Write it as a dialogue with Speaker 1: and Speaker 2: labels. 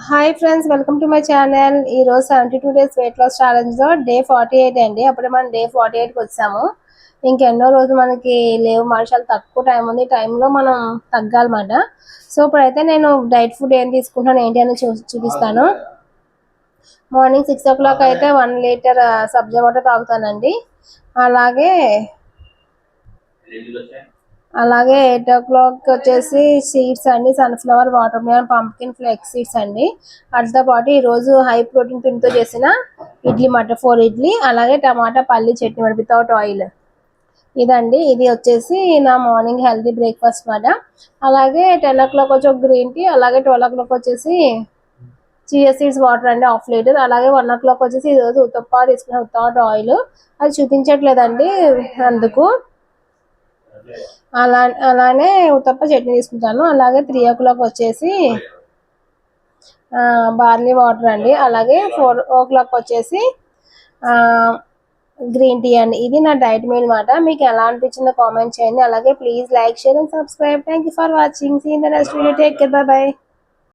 Speaker 1: Hi friends, welcome to my channel. ఈరోజు 72 days weight loss ఛాలెంజ్లో day 48 అండి. అప్పుడే మనం డే 48కి వచ్చాము. ఇంకెన్నో రోజు మనకి లేవు, చాలా తక్కువ టైం ఉంది. ఈ టైంలో మనం తగ్గాలన్నమాట. సో ఇప్పుడైతే నేను డైట్ ఫుడ్ ఏం తీసుకుంటాను ఏంటి అని చూపిస్తాను. మార్నింగ్ 6 o'clock అయితే 1 లీటర్ సబ్జా వాటర్ తాగుతానండి. అలాగే 8 o'clock వచ్చేసి సీడ్స్ అండి, sunflower, water melon, pumpkin flakes seeds అండి. వాటితో పాటు ఈరోజు హై ప్రోటీన్ పిండితో చేసిన ఇడ్లీ మాట 4 ఇడ్లీ, అలాగే టమాటా పల్లి చట్నీ మాట వితౌట్ ఆయిల్. ఇదండి, ఇది వచ్చేసి నా మార్నింగ్ హెల్తీ బ్రేక్ఫాస్ట్ మాట. అలాగే 10 o'clock వచ్చి ఒక గ్రీన్ టీ, అలాగే 12 o'clock వచ్చేసి చియా సీడ్స్ వాటర్ అండి 1/2 లీటర్, అలాగే 1 o'clock వచ్చేసి ఈరోజు ఉత్తప్ప తీసుకున్న వితౌట్ ఆయిల్. అది చూపించట్లేదండి అందుకు. అలానే ఉత్తప్ప చట్నీ తీసుకుంటాను. అలాగే 3 o'clock వచ్చేసి బార్లీ వాటర్ అండి. అలాగే 4 o'clock వచ్చేసి గ్రీన్ టీ అండి. ఇది నా డైట్ మీల్ మాట. మీకు ఎలా అనిపించిందో కామెంట్ చేయండి. అలాగే please like, share and subscribe. Thank you for watching. See in the next video. Take care. Bye by.